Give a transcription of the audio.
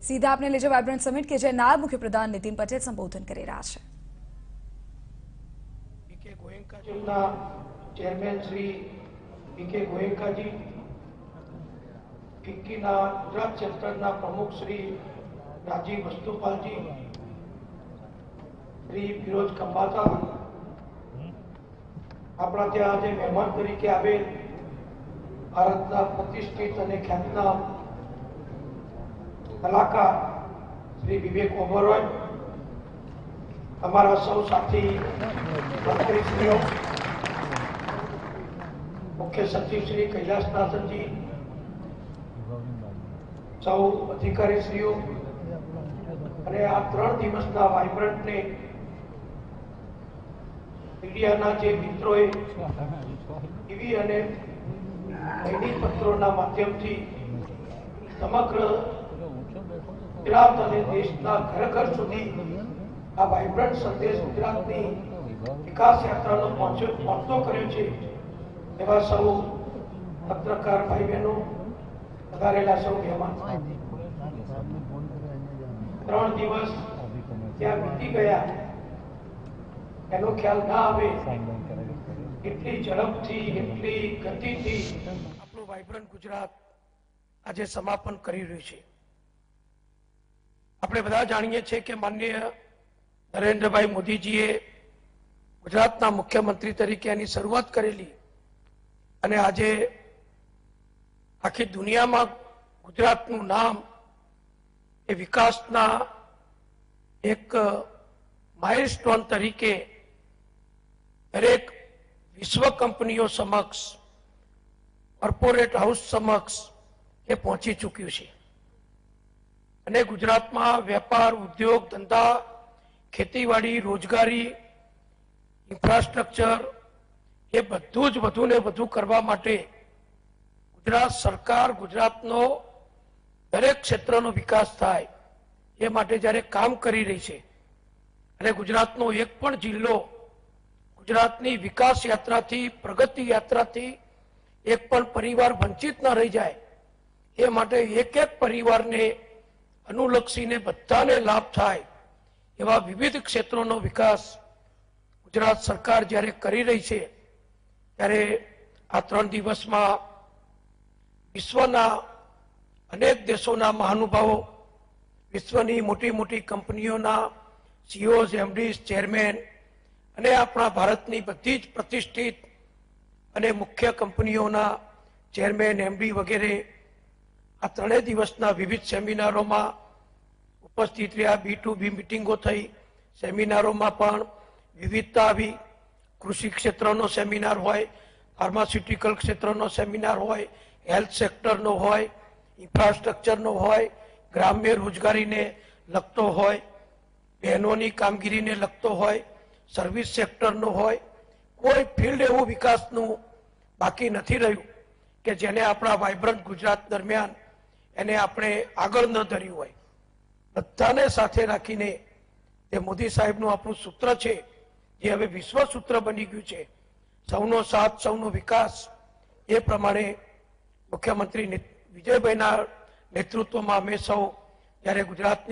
सीधा आपने laser वाइब्रન્ટ summit के जे नायब मुख्यप्रधान નીતિન પટેલ સંબોધન કરી રહ્યા છે। પીકે ગોયંકાજીના ચેરમેન શ્રી પીકે ગોયંકાજી, ફિક્કીના ગુજરાત ચેપ્ટરના પ્રમુખ શ્રી રાજીવ વસ્તુપાલજી, શ્રી ફિરોજ ખંભાતા, આપણા ત્યાં આજે મહેમાન તરીકે આવેલ ભારતના પ્રતિષ્ઠિત અને ખ્યાતનામ કલાકાર શ્રી વિવેક ઓબેરોય, અમારા સૌ સાથી મંત્રીશ્રીઓ, મુખ્ય સચિવ શ્રી કૈલાસનાથનજી, સૌ અધિકારીશ્રીઓ અને આ 3 દિવસના વાઇબ્રન્ટને મીડિયાના જે મિત્રોએ ટીવી અને દૈનિક પત્રોના માધ્યમથી સમગ્ર ગુજરાત અને દેશના ઘર ઘર સુધી આ વાઇબ્રન્ટ સંદેશ ગુજરાતની વિકાસ યાત્રાનો પહોંચતો કર્યો છે એવા સૌ પત્રકાર ભાઈ બહેનો, વધારેલા સૌ મહેમાન, 3 દિવસ ત્યાં વીતી ગયા એનો ખ્યાલ ના આવે એટલી ઝડપથી, એટલી ગતિથી આપણું વાઇબ્રન્ટ ગુજરાત આજે સમાપન કરી રહ્યું છે। આપણે બધા જાણીએ છીએ કે માનનીય નરેન્દ્રભાઈ મોદીજીએ ગુજરાતના મુખ્યમંત્રી તરીકે એની શરૂઆત કરેલી અને આજે આખી દુનિયામાં ગુજરાતનું નામ એ વિકાસના એક માઇલસ્ટોન તરીકે દરેક વિશ્વ કંપનીઓ સમક્ષ, કોર્પોરેટ હાઉસ સમક્ષ એ પહોંચી ચૂક્યું છે અને ગુજરાતમાં વેપાર, ઉદ્યોગ, ધંધા, ખેતીવાડી, રોજગારી, ઇન્ફ્રાસ્ટ્રક્ચર એ બધું જ વધુ ને વધુ કરવા માટે ગુજરાત સરકાર, ગુજરાતનો દરેક ક્ષેત્રનો વિકાસ થાય એ માટે જ્યારે કામ કરી રહી છે અને ગુજરાતનો એક પણ જિલ્લો ગુજરાતની વિકાસ યાત્રાથી, પ્રગતિ યાત્રાથી એક પણ પરિવાર વંચિત ન રહી જાય એ માટે એક એક પરિવારને અનુલક્ષીને બધાને લાભ થાય એવા વિવિધ ક્ષેત્રોનો વિકાસ ગુજરાત સરકાર જ્યારે કરી રહી છે ત્યારે આ 3 દિવસમાં વિશ્વના અનેક દેશોના મહાનુભાવો, વિશ્વની મોટી મોટી કંપનીઓના સીઈઓઝ, એમડીઝ, ચેરમેન અને આપણા ભારતની બધી જ પ્રતિષ્ઠિત અને મુખ્ય કંપનીઓના ચેરમેન, એમડી વગેરે આ 3 દિવસના વિવિધ સેમિનારોમાં ઉપસ્થિત રહ્યા। B2B મિટિંગો થઈ, સેમિનારોમાં પણ વિવિધતા આવી। કૃષિ ક્ષેત્રનો સેમિનાર હોય, ફાર્માસ્યુટિકલ ક્ષેત્રનો સેમિનાર હોય, હેલ્થ સેક્ટરનો હોય, ઇન્ફ્રાસ્ટ્રક્ચરનો હોય, ગ્રામ્ય રોજગારીને લગતો હોય, બહેનોની કામગીરીને લગતો હોય, સર્વિસ સેક્ટરનો હોય, કોઈ ફિલ્ડ એવું વિકાસનું બાકી નથી રહ્યું કે જેને આપણા વાઇબ્રન્ટ ગુજરાત દરમિયાન એને આપણે આગળ ન ધર્યું હોય। બધાને સાથે રાખીને જે મોદી સાહેબનું આપણું સૂત્ર છે, જે હવે વિશ્વ સૂત્ર બની ગયું છે, સૌનો સાથ, સૌનો વિકાસ, એ પ્રમાણે મુખ્યમંત્રી વિજયભાઈના નેતૃત્વમાં અમે સૌ જ્યારે ગુજરાતની